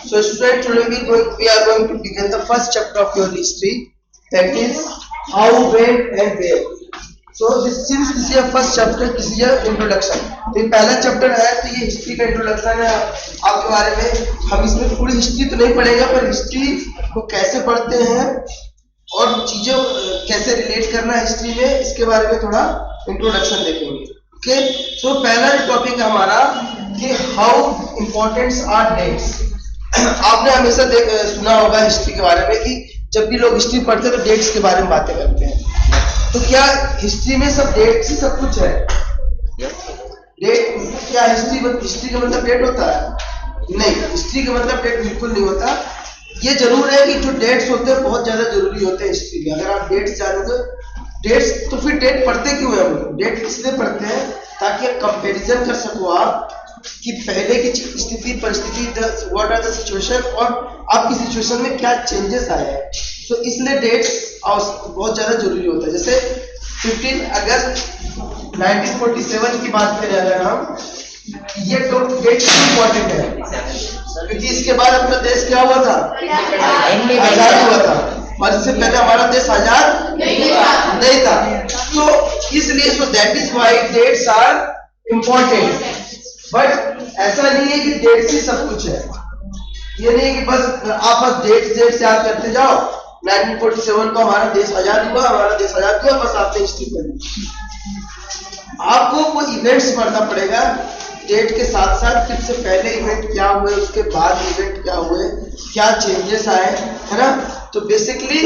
So students, today we are going to begin the first chapter of your history, that is how, when and where. So since this is your first chapter, this is your introduction. तो ये पहला chapter है, तो ये history का introduction है आपके बारे में. हम इसमें पूरी हिस्ट्री तो नहीं पढ़ेंगे, पर हिस्ट्री को कैसे पढ़ते हैं और चीजों कैसे रिलेट करना है हिस्ट्री में, इसके बारे में थोड़ा इंट्रोडक्शन देखेंगे. ओके, सो पहला टॉपिक है हमारा कि हाउ इम्पोर्टेंट आर डेट्स. आपने हमेशा सुना होगा हिस्ट्री के बारे में कि जब भी लोग हिस्ट्री पढ़ते हैं तो डेट्स के बारे में बातें करते हैं. तो क्या हिस्ट्री में सब डेट्स ही सब कुछ है? डेट क्या हिस्ट्री का मतलब डेट होता है? नहीं, हिस्ट्री का मतलब डेट बिल्कुल नहीं होता. ये जरूर है कि जो डेट्स होते हैं बहुत ज्यादा जरूरी होते हैं हिस्ट्री में. अगर आप डेट्स जानोगे, डेट्स तो फिर डेट पढ़ते क्यों है हम लोग? डेट इसलिए पढ़ते हैं ताकि कंपैरिजन कर सको आप कि पहले की स्थिति परिस्थिति, व्हाट आर द सिचुएशन और आपकी सिचुएशन में क्या चेंजेस आए हैं. तो इसलिए डेट्स बहुत ज्यादा जरूरी होता है. जैसे 15 अगस्त 1947 की बात करें अगर हम, ये तो डेट इम्पोर्टेंट है क्योंकि इसके बाद अपना देश क्या हुआ था? आजाद हुआ था. और इससे पहले हमारा देश आजाद नहीं था. तो इसलिए so that is why dates are important. But ऐसा नहीं है कि डेट्स ही सब कुछ है. ये नहीं कि बस आप बस डेट्स याद करते जाओ. 1947 को हमारा देश आजाद हुआ, बस आपने हिस्ट्री पढ़ी. आपको वो इवेंट्स पढ़ना पड़ेगा डेट के साथ साथ. फिर से पहले इवेंट क्या हुए, उसके बाद इवेंट क्या हुए, क्या चेंजेस आए, है ना. तो बेसिकली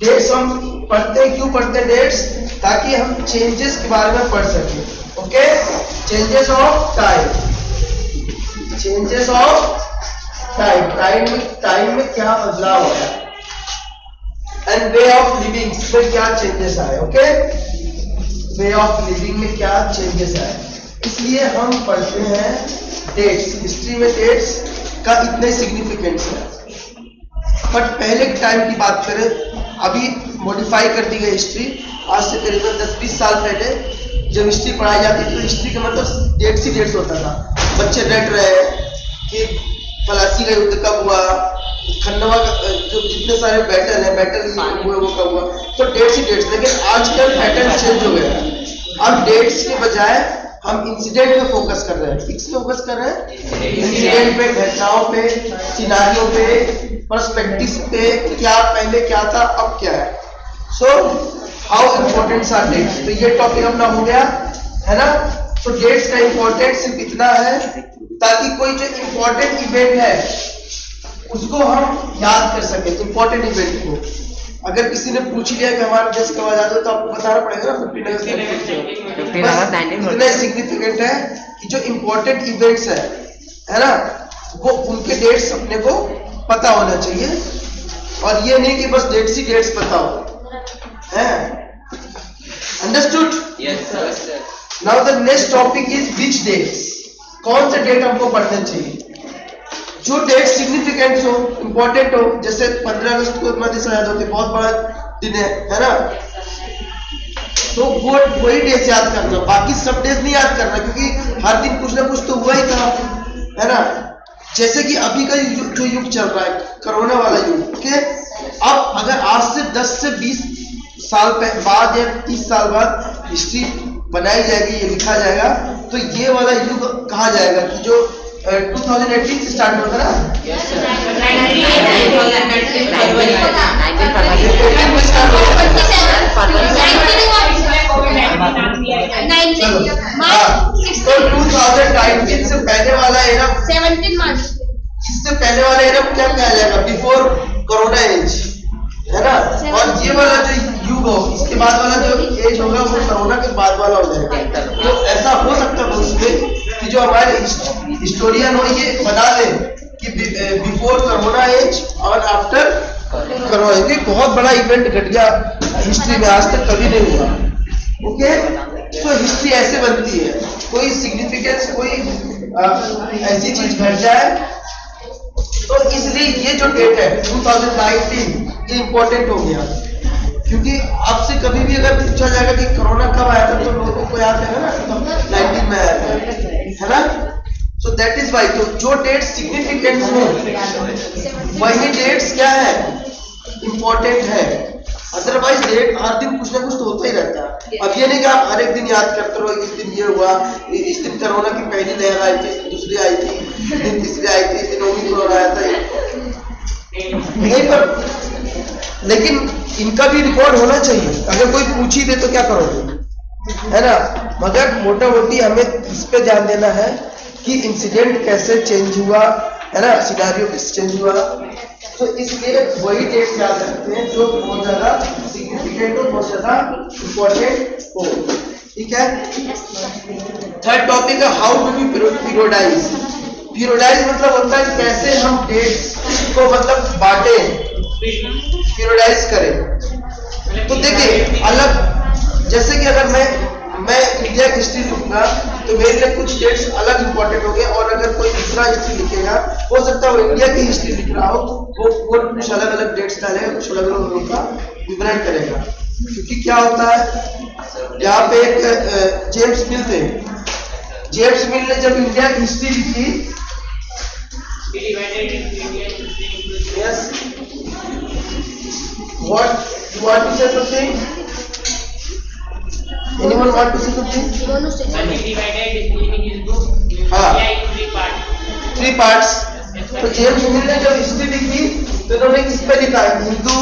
डेट्स हम क्यों पढ़ते हैं डेट्स? ताकि हम चेंजेस के बारे में पढ़ सकें. Okay, changes of time, time में क्या बदलाव आया, एंड वे ऑफ लिविंग में क्या चेंजेस आए. ओके, वे ऑफ लिविंग में क्या चेंजेस आए. इसलिए हम पढ़ते हैं डेट्स. हिस्ट्री में डेट्स का इतने सिग्निफिकेंस है. बट पहले के टाइम की बात करें, अभी मॉडिफाई कर दी गई हिस्ट्री. आज से करीबन 10-20 साल पहले जब हिस्ट्री पढ़ाई जाती थी तो हिस्ट्री का मतलब डेट्स ही डेट्स होता था. बच्चे रट रहे कि पलासी का युद्ध कब हुआ, खंडवा का जो जितने सारे बैटल हुए वो कब हुआ, तो डेट्स ही डेट्स. लेकिन आजकल पैटर्न चेंज हो गया है. अब डेट्स के बजाय हम इंसिडेंट पे फोकस कर रहे हैं. किस पे फोकस कर रहे हैं? इंसिडेंट पे, घटनाओं पे, सिनारियों पे, पर्सपेक्टिव पे. क्या पहले क्या था, अब क्या है. So how important are dates. तो ये टॉपिक अपना हो गया, है ना. तो डेट्स का इम्पोर्टेंट सिर्फ इतना है ताकि कोई जो इम्पोर्टेंट इवेंट है उसको हम याद कर सके. इम्पोर्टेंट इवेंट को अगर किसी ने पूछ लिया कि हमारा देश कब आजाद हुआ, तो आपको बताना पड़ेगा ना 15 अगस्त. इतना सिग्निफिकेंट है कि जो इम्पोर्टेंट इवेंट्स है ना, वो उनके डेट्स अपने को पता होना चाहिए. और ये नहीं कि बस डेट्स ही डेट्स पता हो, है. Understood? Yes sir. Now the next topic is which dates. कौन से डेट हमको पढ़ने चाहिए? जो डेट सिग्निफिकेंट हो, इंपॉर्टेंट हो. जैसे 15 अगस्त को अपना देश आजाद होते, बहुत बड़ा दिन है ना. तो वो वही डेट याद करना, बाकी सब डेट नहीं याद करना, क्योंकि हर दिन कुछ ना कुछ तो हुआ ही था, है ना. जैसे कि अभी का जो युग चल रहा है, कोरोना वाला युग के, अब अगर आज से 10 से 20 साल बाद या 30 साल बाद हिस्ट्री बनाई जाएगी, ये लिखा जाएगा, तो ये वाला युग कहा जाएगा कि जो 2018 से स्टार्ट होता है ना. तो 2019 से पहले वाला एरा, 17 मार्च, इससे पहले वाला एरा क्या कहा जाएगा? बिफोर कोरोना एज, है ना. और ये वाला जो युग हो, इसके बाद वाला जो एज होगा वो कोरोना के बाद वाला हो जाएगा. तो ऐसा हो सकता है उसमें कि जो हमारे हिस्टोरियन हो ये बना ले कि बिफोर कोरोना एज और आफ्टर कोरोना. ये बहुत बड़ा इवेंट घट गया हिस्ट्री में, आज तक कभी नहीं हुआ. ओके, तो हिस्ट्री ऐसे बनती है. कोई सिग्निफिकेंस, कोई ऐसी चीज घट जाए, तो इसलिए ये जो डेट है 2019 ये इंपॉर्टेंट हो गया. क्योंकि आपसे कभी भी अगर पूछा जाएगा कि कोरोना कब आया था, तो लोगों को याद है ना 19 में आया था, है ना. सो दैट इज वाई, तो जो डेट्स सिग्निफिकेंट है वही डेट्स क्या है, इंपॉर्टेंट है। अदरवाइज डेट हर दिन कुछ ना कुछ तो होता ही रहता है। अब ये नहीं कि आप हर एक दिन याद करते रहो, इस दिन ये हुआ, इस दिन कोरोना की पहली लहर आई थी, इस दिन दूसरी आई थी, इस दिन तीसरी आई थी, इस दिन ओमिक्रॉन आया था, नहीं। पर लेकिन इनका भी रिकॉर्ड होना चाहिए। अगर कोई पूछ ही दे तो क्या करोगे, है ना। मगर मोटा मोटी हमें इस पे ध्यान देना है कि इंसिडेंट कैसे चेंज हुआ, है ना, सिनेरियो कैसे चेंज हुआ। तो इसलिए वही डेट्स याद रखते हैं जो बहुत ज्यादा सिग्निफिकेंट हो, बहुत ज्यादा इंपॉर्टेंट हो। ठीक है। थर्ड टॉपिक है हाउ टू बी पीरियोडाइज। पीरियोडाइज मतलब होता है कैसे हम डेट्स को मतलब बांटे, पीरियोडाइज करें। तो देखिए अलग, जैसे कि अगर मैं इंडिया की हिस्ट्री लिखूंगा तो मेरे लिए कुछ डेट्स अलग इंपॉर्टेंट हो गए, और अगर कोई दूसरा हिस्ट्री लिखेगा हो सकता है वो इंडिया की हिस्ट्री लिख रहा हो वो कुछ अलग अलग डेट्स डालेगा, कुछ अलग अलग लोगों का विवरण करेगा। क्योंकि क्या होता है, यहाँ पे एक जेम्स मिल थे, जेम्स मिल ने जब इंडिया की हिस्ट्री लिखी, yes what you want to say something, anyone want to say something? हाँ, 3 parts। तो जेम्स मिल ने जब हिस्ट्री लिखी तो उन्होंने किस पे लिखा है, हिंदू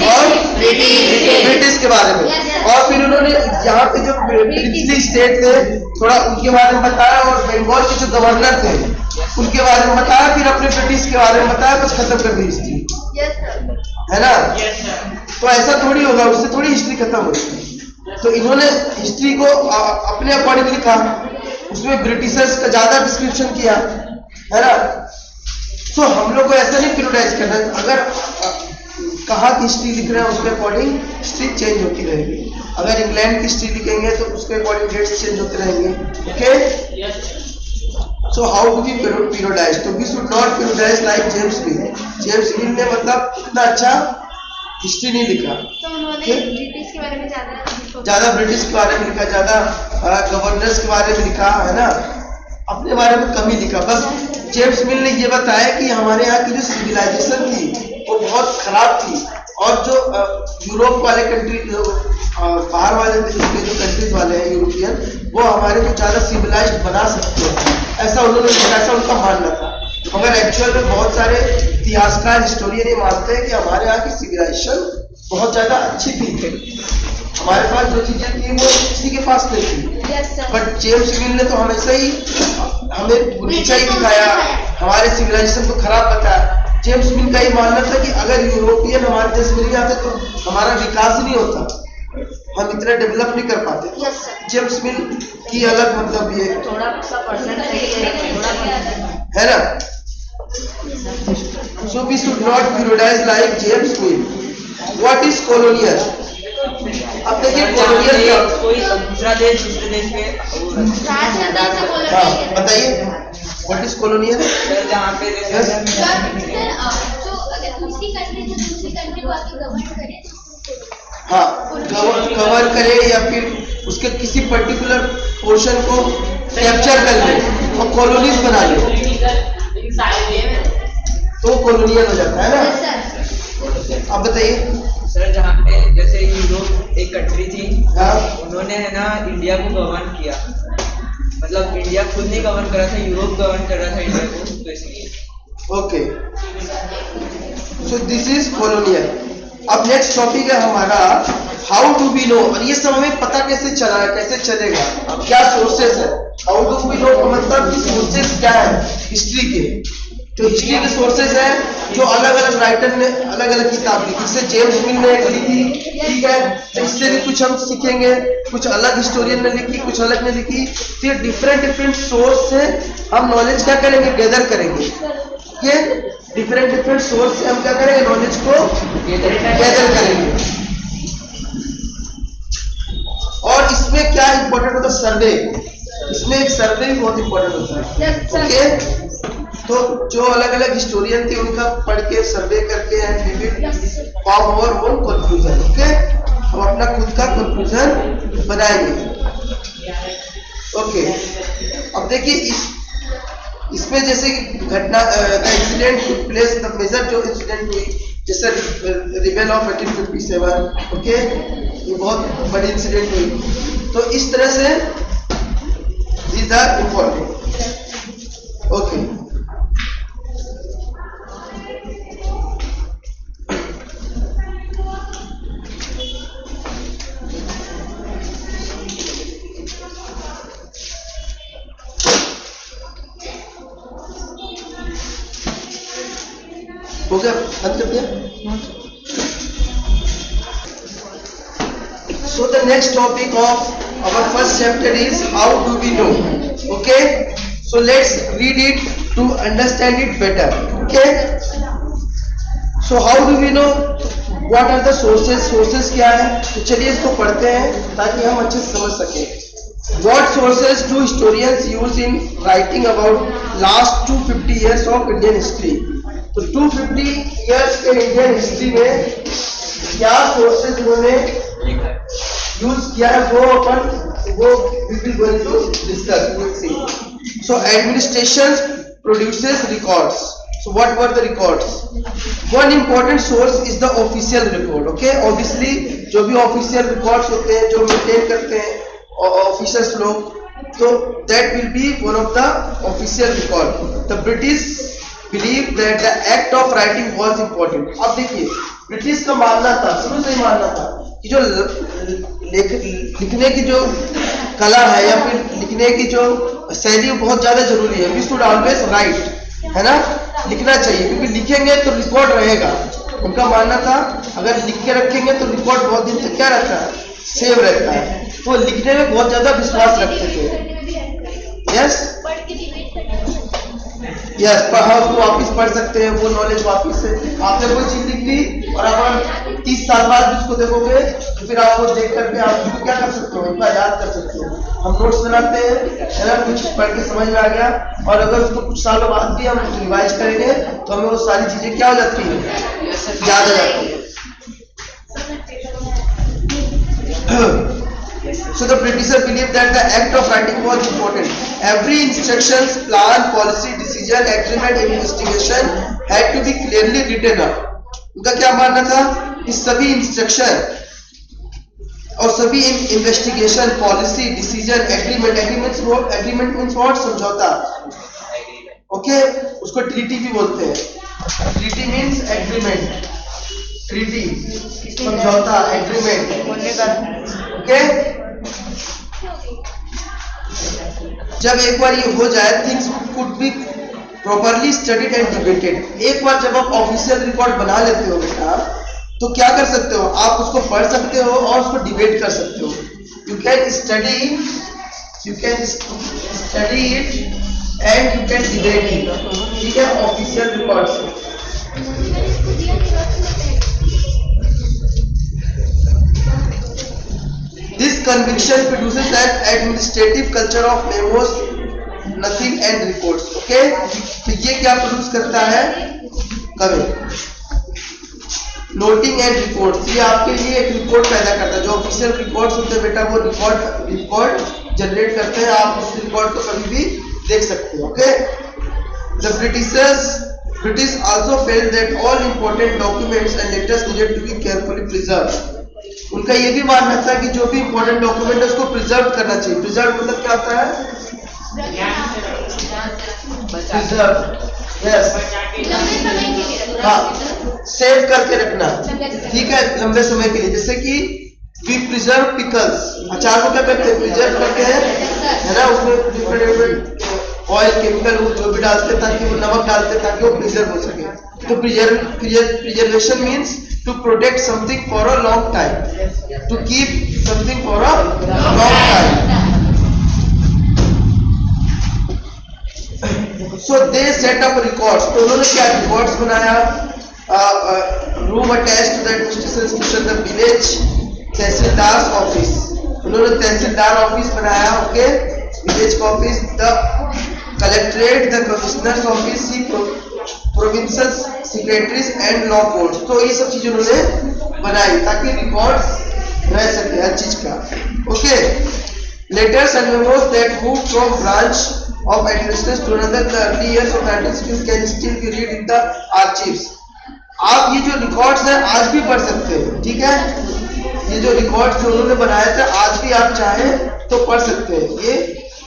और ब्रिटिश के बारे में। और फिर उन्होंने यहाँ पे जो पिछली स्टेट थे थोड़ा उनके बारे में बताया, और बंगाल के जो गवर्नर थे उनके बारे में बताया, फिर अपने ब्रिटिश के बारे में बताया, बस खत्म कर दी हिस्ट्री, है ना। तो ऐसा थोड़ी होगा, उससे थोड़ी हिस्ट्री खत्म होगी। तो इन्होंने हिस्ट्री को अपने अकॉर्डिंग लिखा, उसमें ब्रिटिशर्स का ज्यादा डिस्क्रिप्शन किया, है ना। तो हम लोग को ऐसा नहीं पीरियोडाइज करना है। अगर कहाँ की हिस्ट्री लिख रहे हैं उसके अकॉर्डिंग हिस्ट्री चेंज होती रहेगी। अगर इंग्लैंड की हिस्ट्री लिखेंगे तो उसके अकॉर्डिंग डेट्स चेंज होते रहेंगे। Okay, so how to be periodise, तो we should not periodise like James Mill. James Mill ने मतलब इतना अच्छा हिस्ट्री नहीं लिखा, तो उन्होंने ब्रिटिश के बारे में ज्यादा ब्रिटिश के बारे में लिखा, ज्यादा गवर्नर्स के बारे में लिखा, है ना, अपने बारे में कम ही लिखा। बस जेम्स मिल ने ये बताया कि हमारे यहाँ की जो सिविलाइजेशन थी वो बहुत खराब थी, और जो यूरोप वाले कंट्री, बाहर वाले जो कंट्रीज वाले हैं यूरोपियन, वो हमारे को ज्यादा सिविलाइज्ड बना सकते हैं, ऐसा उन्होंने, ऐसा उनका मानना था। मगर एक्चुअल में बहुत सारे इतिहासकार, हिस्टोरियन ये मानते हैं कि हमारे यहाँ की सिविलाइजेशन बहुत ज्यादा अच्छी थी, हमारे पास जो चीजें थी वो किसी के पास नहीं थी। बट जेम्स मिल ने तो हमेशा ही हमें नीचा ही दिखाया, हमारे सिविलाइजेशन को खराब बताया। जेम्स मिल का ये मानना था कि अगर यूरोपियन हमारे देश में नहीं आते तो हमारा विकास ही नहीं होता, हम इतना डेवलप नहीं कर पाते। जेम्स मिल की अलग मतलब ये थोड़ा सा परसेंट है ना। So we should not periodize like James Mill. What is colonial? अब देखिए colonial क्या, कोई दूसरा देश दूसरे देश में, हाँ बताइए, what is colonial? जहाँ पे Yes? जो अगर किसी कंट्री से दूसरी कंट्री को आके गवर्न करे, हाँ, कवर करे या फिर उसके किसी पर्टिकुलर पोर्शन को कैप्चर कर ले और कॉलोनीज बना ले तो कॉलोनियल हो जाता है ना। अब बताइए सर, जहाँ पे जैसे यूरोप एक कंट्री थी, हाँ, उन्होंने है ना इंडिया को गवर्न किया, मतलब इंडिया खुद नहीं गवर्न करा था, यूरोप गवर्न कर रहा था इंडिया को, तो इसलिए। Okay, so this is colonial. अब नेक्स्ट टॉपिक है हमारा हाउ टू बी नो, और ये सब हमें पता कैसे चला है, कैसे चलेगा, क्या सोर्सेस है। हाउ टू बी नो मतलब कि सोर्सेस क्या है हिस्ट्री के। तो हिस्ट्री के सोर्सेज है जो अलग अलग राइटर ने अलग अलग किताब लिखी, जैसे जेम्स मिल ने एक लिखी, ठीक है, तो इससे भी कुछ हम सीखेंगे, कुछ अलग हिस्टोरियन ने लिखी, कुछ अलग ने लिखी। फिर डिफरेंट सोर्स से हम नॉलेज क्या करेंगे, गैदर करेंगे। ये डिफरेंट सोर्स से हम क्या करेंगे, नॉलेज को गैदर करेंगे। और इसमें क्या इंपॉर्टेंट होता है, सर्वे। इसमें एक सर्वे भी बहुत इंपॉर्टेंट होता है। ओके, तो जो अलग अलग हिस्टोरियन थे उनका पढ़ के सर्वे करके फॉर्म और ओन कंक्लूजन। ओके, हम अपना खुद का कंक्लूजन बनाएंगे। ओके, अब देखिए इसमें जैसे कि घटना incident took place, the major जो इंसिडेंट हुई जैसे रिबेल ऑफ 1857, ओके, ये बहुत बड़ी इंसिडेंट हुई। तो इस तरह से these are important, ओके। हो गया, बंद कर दिया। So the next topic of our first chapter is how do we know, okay? So let's read it to understand it better, okay? So how do we know? What are the sources? Sources क्या है? तो चलिए इसको पढ़ते हैं ताकि हम अच्छे से समझ सकें। What sources do historians use in writing about last 250 years of Indian history? तो 250 years के इंडियन हिस्ट्री में क्या सोर्सेज उन्होंने यूज किया है वो we will going to discuss, we will see. So administration produces records. So what were the records? One important source is the official report, okay? Obviously जो भी official records होते हैं जो मेंटेन करते हैं ऑफिसर्स लोग, तो that will be one of the official record. The British believe that the act of writing was important. अब देखिए ब्रिटिश का मानना था, शुरू से ही मानना था कि जो लिखने की जो कला है या फिर लिखने की जो शैली बहुत ज्यादा जरूरी है। वी शुड ऑलवेज राइट, है ना, लिखना चाहिए क्योंकि लिखेंगे तो रिकॉर्ड रहेगा। उनका मानना था अगर लिख के रखेंगे तो रिकॉर्ड बहुत दिन तक क्या रहता है, सेव रहता है। तो लिखने में बहुत ज्यादा विश्वास रखते थे। यस यस, उसको वापिस पढ़ सकते हैं, वो नॉलेज वापिस से। आपने कोई चीज लिख ली और आप 30 साल बाद भी उसको देखोगे तो फिर आप वो देख करके आप उसको क्या कर सकते हो, इतना याद कर सकते हो। हम नोट्स बनाते हैं, है ना, कुछ पढ़ के समझ में आ गया और अगर उसको कुछ सालों बाद भी हम रिवाइज करेंगे तो हमें वो सारी चीजें क्या हो जाती है, याद आ जाती है। So the Britishers believed that the act of writing was important. Every instructions, plan, policy, decision, agreement, investigation had to be clearly written up. उनका क्या मानना था कि सभी इंस्ट्रक्शन और सभी investigation, policy, decision, agreement means what, समझौता, okay, उसको ट्रीटी भी बोलते हैं। ट्रीटी मीन्स एग्रीमेंट, ट्रीटी समझौता, एग्रीमेंट, ओके। जब एक बार ये हो जाए, things could be properly studied and debated. एक बार जब आप ऑफिशियल रिकॉर्ड बना लेते हो बेटा, तो क्या कर सकते हो, आप उसको पढ़ सकते हो और उसको डिबेट कर सकते हो। You can study it and you can debate it, ठीक है, ऑफिशियल रिकॉर्ड से। This conviction produces an administrative culture of memos, nothing and reports, okay? तो ये क्या प्रोड्यूस करता है, कभी नोटिंग एंड रिपोर्ट्स, ये आपके लिए एक रिपोर्ट पैदा करता है। जो ऑफिशियल रिकॉर्ड्स होते हैं बेटा वो रिकॉर्ड जनरेट करते हैं, आप उस रिकॉर्ड को कभी भी देख सकते हो, okay. The British also felt that all important documents and letters needed to be carefully preserved. उनका ये भी मानना था कि जो भी इंपॉर्टेंट डॉक्यूमेंट है उसको प्रिजर्व करना चाहिए। प्रिजर्व मतलब क्या होता है, प्रिजर्व, यस, हाँ, सेव करके रखना, ठीक है, लंबे समय के लिए। जैसे कि वी प्रिजर्व पिकल्स, अचार को क्या करते हैं, प्रिजर्व करते हैं, है ना, उसमें डिफरेंट ऑयल, केमिकल जो भी डालते हैं ताकि वो नमक डालते हैं ताकि वो प्रिजर्व हो सके। तो preservation means to protect something for a long time, to keep something for a long time. So they set up records. तो उन्होंने क्या records बनाया, room attached to the administration institution, the village tehsildar office, उन्होंने तहसीलदार office बनाया, okay, village office, the collectorate, the commissioners office, provincial secretaries and law courts. तो ये सब चीजें उन्होंने बनाई ताकि रिकॉर्ड्स रह सके हर चीज का, okay. Letters and memos that move from branch of administration to another the early years of 1960s can still be read in the archives. आप ये जो रिकॉर्ड्स हैं आज भी पढ़ सकते हैं, ठीक है? ये जो रिकॉर्ड्स जो उन्होंने बनाए थे आज भी आप चाहें तो पढ़ सकते हैं. ये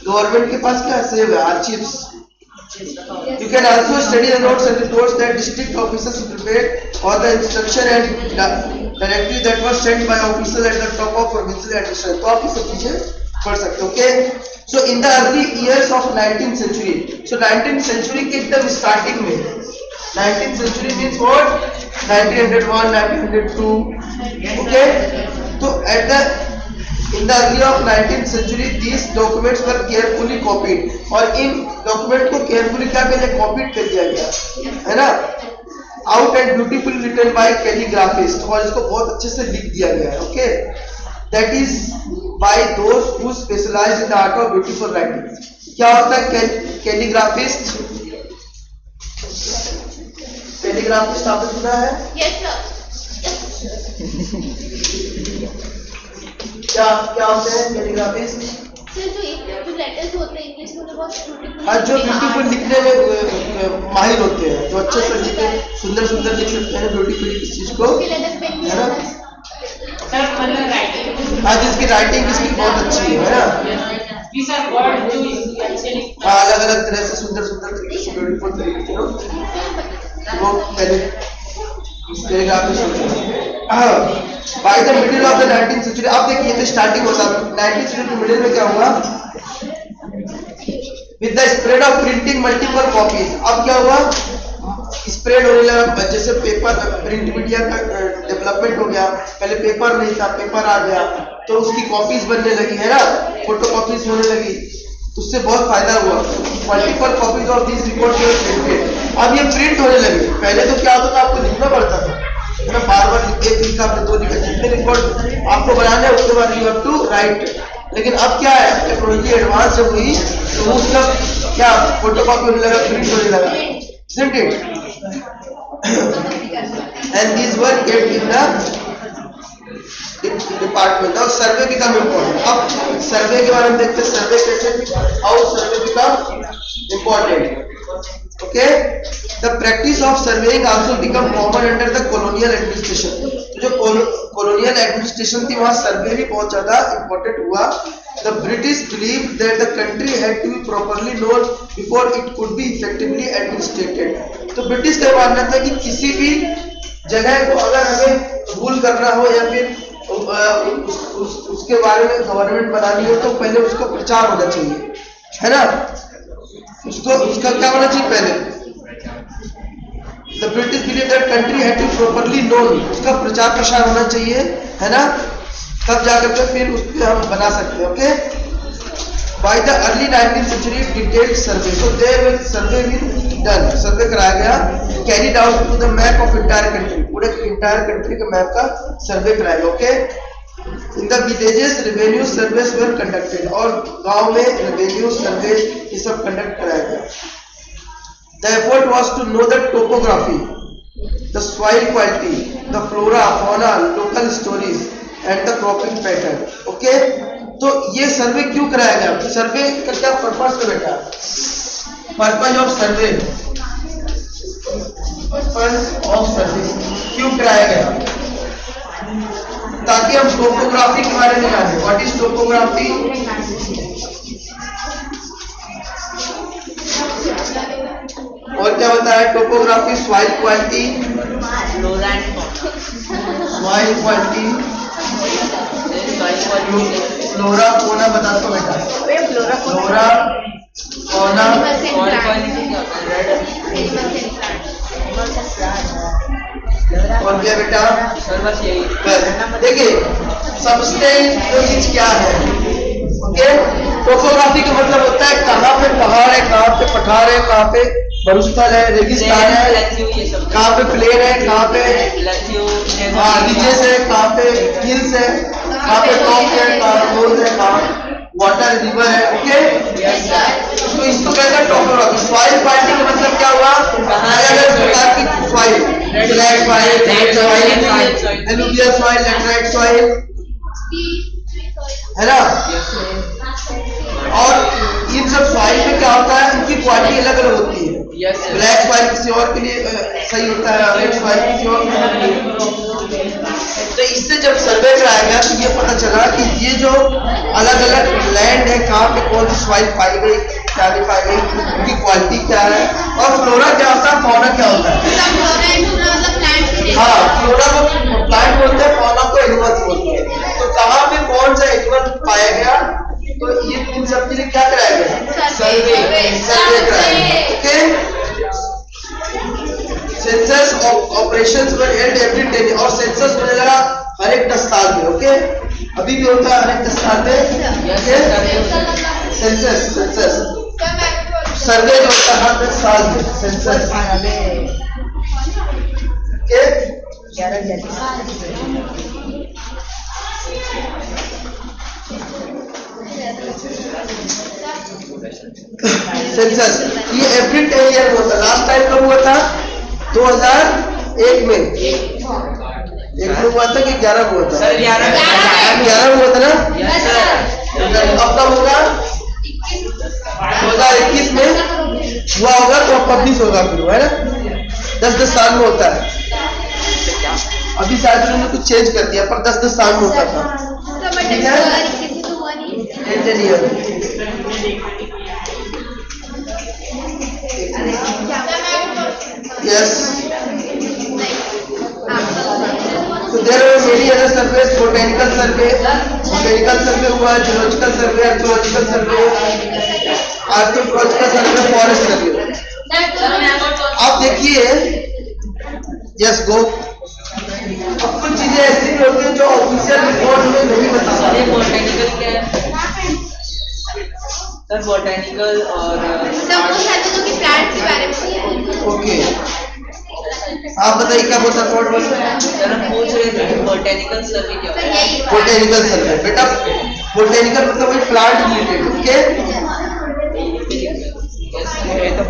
गवर्नमेंट के पास क्या सेव है, आर्चिव्स. You can also study the notes and reports that district officers prepared or the instruction and directory that was sent by officials at the top of provincial administration. तो आप ये सब चीजें पढ़ सकते हो. Okay? So in the early years of 19th century, so 19th century के एकदम स्टार्टिंग में, 19th century means what? 1901, 1902. Okay? तो at the in the early of 19th century these documents were carefully copied. और इन document को carefully क्या किया, copied कर दिया गया, है ना? Out and beautiful written by calligraphist, और इसको बहुत अच्छे से लिख दिया गया है. Okay, that is by those who specialised in the art of beautiful writing. क्या होता है कैलीग्राफिस्ट? कैलीग्राफिस्ट आपने सुना है? Yes sir. क्या होते हैं कैलीग्राफिस्ट? सर जो लेटर्स होते हैं इंग्लिश में बहुत ब्यूटीफुल. हाँ, जो ब्यूटीफुल लिखने में माहिर होते हैं, जो अच्छे से लिखते हैं, सुंदर सुंदर लिख सकते हैं ब्यूटीफुल किस चीज को, है ना? हाँ, जिसकी राइटिंग जिसकी बहुत अच्छी है ना? हाँ, अलग अलग तरह से सुंदर सुंदर तरीके से ब्यूटीफुल तरीके से वो कैलीग्राफिस्ट होते हैं. हाँ, by the middle of the 19th century. अब देखिए तो स्टार्टिंग होता है 19th सेंचुरी के मिडिल में क्या हुआ? With the spread of printing multiple copies. अब क्या हुआ? स्प्रेड होने लगा, जैसे पेपर प्रिंट मीडिया का डेवलपमेंट हो गया. पहले पेपर नहीं था, पेपर आ गया तो उसकी कॉपीज बनने लगी, है ना? फोटो कॉपीज होने लगी, उससे बहुत फायदा हुआ. Multiple copies of this record were printed. अब ये प्रिंट होने लगे. पहले तो क्या होता था, आपको लिखना पड़ता था, है ना? बार बार एक लिखा, फिर दो लिखा, जितने रिकॉर्ड आपको बनाने हैं उसके बाद यू हैव टू राइट. लेकिन अब क्या है, टेक्नोलॉजी एडवांस जब हुई तो उसका क्या फोटो कॉपी होने लगा, प्रिंट होने लगा, isn't it? And these were kept in the department. और सर्वे बिकम इम्पोर्टेंट. अब सर्वे के बारे में देखते हैं, सर्वे कैसे, how survey become important. Okay, the practice of surveying also become common under the colonial administration. जो कॉलोनियल एडमिनिस्ट्रेशन थी वहां सर्वे भी बहुत ज्यादा इंपॉर्टेंट हुआ. The British believe that the country had to be properly known before it could be effectively administrated. तो British का मानना था कि किसी भी जगह को अगर हमें रूल करना हो या फिर उसके बारे में गवर्नमेंट बनानी हो तो पहले उसका प्रचार होना चाहिए, है ना? उसका क्या होना चाहिए पहले? The British believe that country had to properly known. उसका प्रचार प्रसार होना चाहिए, है ना? तब जाकर के फिर उस पर हम बना सकते हैं. Okay, by the early 19th century detailed survey. So there survey will done, survey कराया गया, carried out to the map of entire country. पूरे इंटायर कंट्री के मैप का सर्वे कराया गया. Okay, in the villages revenue surveys were conducted. और गांव में रेवेन्यू सर्वे ये सब कंडक्ट कराया गया. The effort was to know the topography, the soil quality, the flora fauna, local stories and the cropping pattern. Okay, तो ये सर्वे क्यों कराया गया? सर्वे का क्या पर्पस है बेटा? Purpose of survey, purpose of सर्वे क्यों कराया गया? ताकि हम टोपोग्राफी के बारे में जाने. What is topography? और क्या होता है topography? Soil quality, soil quality, flora fauna बता दो बेटा. फ्लोरा फौना और क्या बेटा? देखिए सब्सटेंस क्या है. ओके, टोपोग्राफी का मतलब होता है कहाँ पे पहाड़ है, कहाँ पे पठार है, कहाँ पे मरुस्थल है, रेगिस्तान है, कहाँ पे प्लेन है, कहाँ पे रिजेस है, कहाँ पे हिल्स है, कहाँ पे टॉप है, कहाँ रोड है, कहाँ वाटर रिवर है. ओके, तो इसको कहते हैं टोपोग्राफी. सॉइल क्वालिटी का मतलब क्या हुआ? अलग अलग प्रकार की soil, flat soil, red soil, alluvial soil, laterite soil, है ना? और इन सब सॉइल में क्या होता है, इनकी क्वालिटी अलग अलग होती है। ब्लैक सॉइल किसी और के लिए सही होता है, रेड सॉइल किसी और के लिए। तो इससे जब सर्वे कराया गया तो ये पता चला कि ये जो अलग अलग लैंड है, कहाँ पे कौन सी सॉइल पाई गई, क्या नहीं पाई गई, उनकी क्वालिटी क्या है, और फ्लोरा क्या होता है, फौना क्या होता है। हाँ, फ्लोरा को प्लांट बोलते हैं, फौना को एनिमल्स बोलते हैं। तो कहाँ पे कौन सा एनिमल पाया गया, तो ये इन सब के लिए क्या कराया गया, सर्वे कराया गया। Okay, census operations were held every 10 और सेंसस होने लगा हर एक 10 साल में। ओके, अभी भी होता है हर एक 10 साल में। सेंसस सर्वे जो होता है हर 10 साल में सेंसस। सेंसस ये एवरी 10 ईयर होता है। लास्ट टाइम कब हुआ था, 2001 में। एक में हुआ था कि 11 में हुआ था? सर 11 में हुआ था ना। अब कब होगा, 2021 में हुआ होगा, तो अब पब्लिश होगा फिर, है ना। 10-10 साल में होता है। अभी शायद उन्होंने कुछ चेंज कर दिया, पर 10-10 साल में होता था। ठीक है, 10 year. Yes. So there are many other surveys, botanical survey हुआ, zoological survey, archaeological survey, archaeological survey, forest survey। आप देखिए, yes go। अब कुछ चीजें ऐसी भी होती हैं जो ऑफिशियल रिपोर्ट में नहीं बता सकते। बोटैनिकल क्या है सर? बोटैनिकल और प्लांट के बारे में। ओके, आप बताइए क्या बोलता है सर? हम पूछ रहे थे कि बोटैनिकल सर्वे क्या होता है? बोटेनिकल सर्वे बेटा, बोटेनिकल मतलब वही plant related. Okay,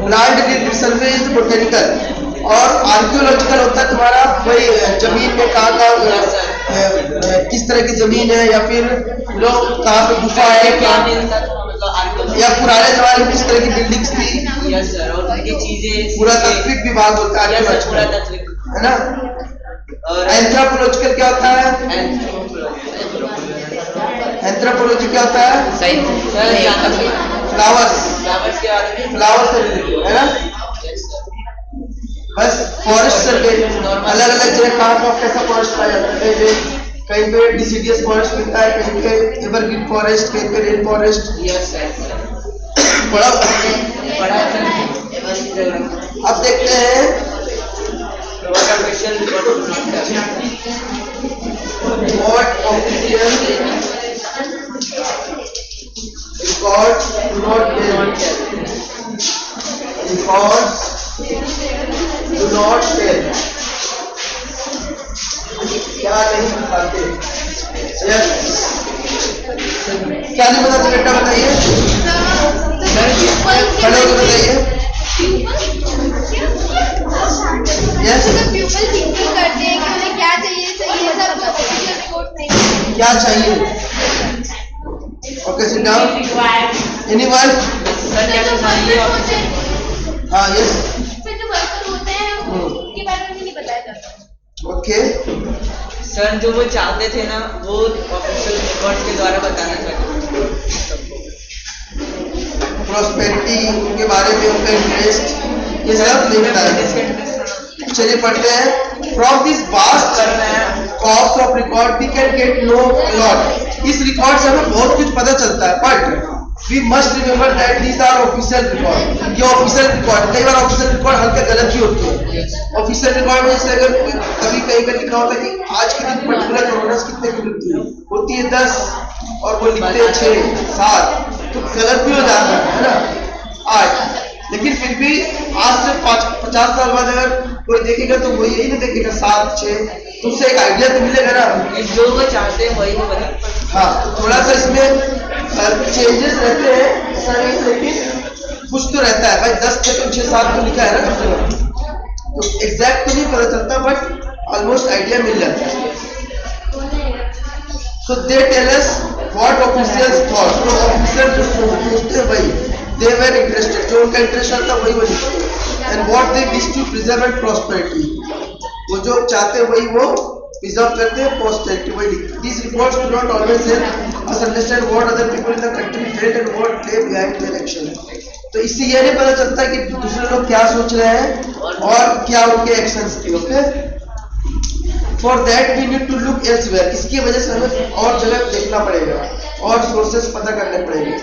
plant related survey is botanical. और आर्कियोलॉजिकल होता है तुम्हारा वही जमीन में कहाँ किस तरह की जमीन है, या फिर लोग कहाँ पे गुफा है, या पुराने जमाने में किस तरह की बिल्डिंग्स थी। यस सर, और उनकी चीजें पुरातात्विक विभाग होता है, है ना। और एंथ्रोपोलॉजिकल क्या होता है, एंथ्रोपोलॉजी क्या होता है, फ्लावर्स के बारे में, फ्लावर से रिलेटेड, है ना। बस फॉरेस्ट सर्वे, अलग अलग जगह कहाँ कैसा फॉरेस्ट पाया जाता है, कहीं पे डिसीडियस फॉरेस्ट मिलता है, कहीं पे एवरग्रीन फॉरेस्ट, कहीं पे रेन फॉरेस्ट। बड़ा अब देखते हैं what official records do not tell, क्या नहीं बताते। क्या नहीं बताते बेटा, बताइए, खड़े होकर बताइए। यस, प्यूपल थिंकिंग करते हैं कि उन्हें क्या चाहिए, सब ऑफिशियल रिपोर्ट नहीं। क्या चाहिए। Okay, sit down. एनीवन? हाँ, यस। फिर जो वर्कर होते हैं उनके बारे में नहीं बताया जाता। ओके सर, जो वो चाहते थे ना, वो ऑफिशियल रिकॉर्ड्स के द्वारा बताना चाहते थे। प्रॉस्पेरिटी, उनके बारे में उनका इंटरेस्ट, ये सब नहीं बताया। चलिए पढ़ते हैं। From this vast corpus of record we can get no lot. इस रिकॉर्ड से हमें बहुत कुछ पता चलता है, but we must remember that these are official record. ये ऑफिशियल रिकॉर्ड, कई बार ऑफिशियल रिकॉर्ड हल्का गलत भी होती है। ऑफिशियल रिकॉर्ड में जैसे अगर कभी कहीं पर लिखा होता है कि आज के दिन पर्टिकुलर डोनर्स कितने की मृत्यु होती है 10 और वो लिखते हैं 6, 7, तो गलत भी हो जाता है ना 8। लेकिन फिर भी आज से 50 साल बाद अगर कोई देखेगा तो वो यही नहीं देखेगा 7, 6, तो उससे एक आइडिया तो मिलेगा ना, जो वो चाहते हैं वही वो बताते। हाँ, थोड़ा सा इसमें चेंजेस रहते हैं सर, लेकिन कुछ तो रहता है भाई। 10 से 6-7 तो लिखा है ना कम से कम, तो एग्जैक्ट तो नहीं पता चलता, बट ऑलमोस्ट आइडिया मिल जाता है। So they tell us what officials thought, तो ऑफिसर जो सोचते हैं वही, they were interested, जो उनका इंटरेस्ट आता वही वो लिखते हैं, and what they wish to preserve and prosperity, वो जो चाहते हैं वही वो प्रिजर्व करते हैं, posterity वही लिखते हैं. These reports do not always help us understand what other people in the country felt and what lay behind their action. तो इससे ये नहीं पता चलता कि दूसरे लोग क्या सोच रहे हैं और क्या उनके एक्शंस थे. Okay, for that we need to look elsewhere, इसकी वजह से हमें और जगह देखना पड़ेगा और सोर्सेस पता करने पड़ेंगे.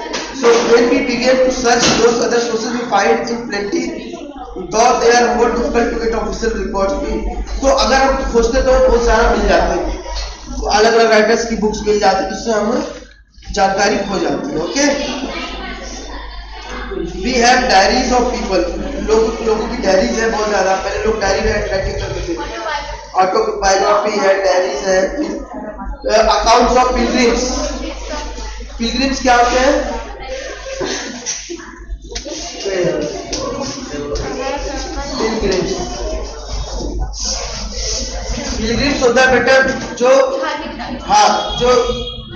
So when we begin to search those other sources we find in plenty, though they are more difficult to get official records भी. तो अगर हम खोजते तो बहुत सारा मिल जाते हैं, अलग अलग राइटर्स की बुक्स मिल जाती है, जिससे हमें जानकारी हो जाती है. Okay, we have diaries of people, लोगों की डायरीज है बहुत ज्यादा. पहले लोग डायरी राइटिंग करते थे, ऑटोबायोग्राफी है, डायरीज है. अकाउंट्स ऑफ पिलग्रिम्स, पिलग्रिम्स क्या होते हैं? पिलग्रिम्स, पिलग्रिम्स होता है बेटा जो, हाँ, जो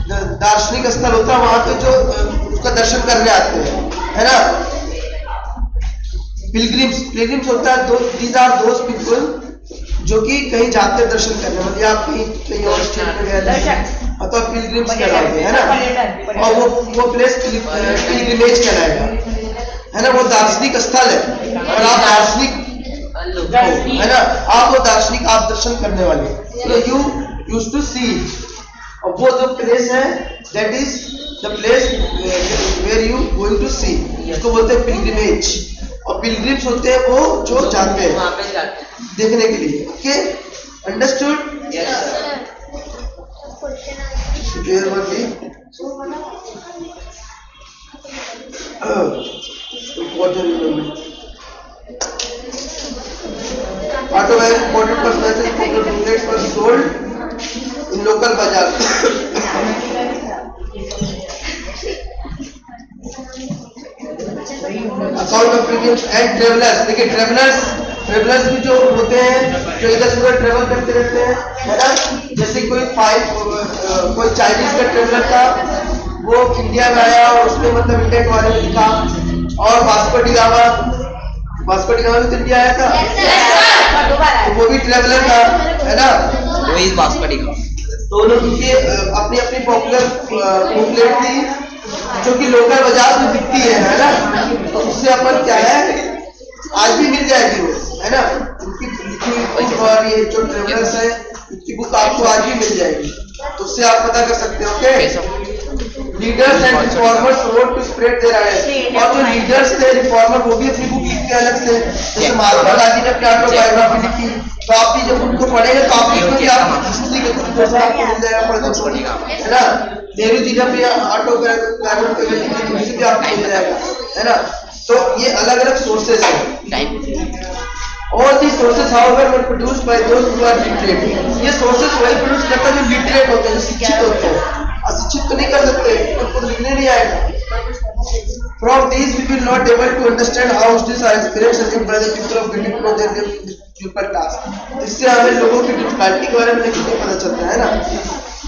दार्शनिक स्थल होता है वहां पे जो उसका दर्शन करने आते हैं, है ना. पिलग्रिम्स, पिलग्रिम्स होता है दीज आर दोज पीपल जो कि कहीं जाते हैं दर्शन करने, मतलब आप कहीं और स्टेट में गए तो पिलग्रिम्स कहलाएंगे, है ना. और वो प्लेस पिलग्रिमेज कहलाएगा, है ना. वो दार्शनिक स्थल है और आप दार्शनिक है ना, आप वो दार्शनिक, आप दर्शन करने वाले. तो यू यूज्ड टू सी, और वो जो प्लेस है that is the place where you going to see, इसको बोलते हैं पिलग्रिमेज. और पिलग्रिम्स होते हैं वो जो जाते हैं वहां पे देखने के लिए. Okay, understood? Yes sir. There were be important personalities popular booklets were sold in local bazaar. Account of pilgrims and travellers. देखिए ट्रेवलर्स भी जो होते हैं जो इधर से उधर ट्रेवल करते रहते हैं, है ना. जैसे कोई चाइनीज का ट्रेवलर था, वो इंडिया में आया और उसने मतलब इंडिया के बारे में लिखा. और वास्को डी गामा भी तो इंडिया आया था, तो वो भी ट्रेवलर था, है ना. वही वास्को डी गामा. दोनों की अपनी अपनी पॉपुलर बुकलेट थी जो कि लोकल बाजार में बिकती है ना. तो उससे अपन क्या है, आज भी मिल जाएगी वो, है ना. उनकी लिखी हुई बुक और ये जो ट्रेवलर्स है उनकी बुक आपको आज भी मिल जाएगी, तो उससे आप पता कर सकते हो. Okay, leaders and reformers wrote to spread their ideas. और जो लीडर्स थे रिफॉर्मर, वो भी अपनी बुक लिखते हैं अलग से. जैसे महात्मा गांधी ने अपनी ऑटोबायोग्राफी लिखी, तो आप भी जब उनको पढ़ेंगे तो आप हिस्ट्री के कुछ आपको मिल जाएगा, है ना. नेहरू जी ने भी ऑटोबायोग्राफी लिखी, तो उससे भी आपको मिल जाएगा, है ना. तो ये अलग अलग सोर्सेज हैं. All these sources, however, were produced by those who are literate. ये sources वही प्रोड्यूस करता है जो लिटरेट होते हैं, जो शिक्षित होते हैं. अशिक्षित तो नहीं कर सकते, उनको लिखने नहीं आएगा. From these we will not able to understand how students are experienced by the people of getting to know their difficult task. इससे हमें लोगों की डिफिकल्टी के बारे में नहीं पता चलता है ना.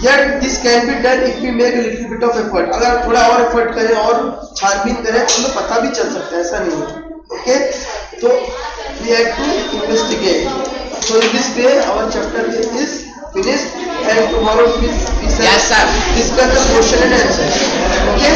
Yet this can be done if we make a little bit of effort. अगर थोड़ा और एफर्ट करें और छानबीन करें तो हमें पता भी चल सकता है, ऐसा नहीं है. ओके, तो we have to investigate. So in this way our chapter is finished, and tomorrow we discuss the question and answer. Okay.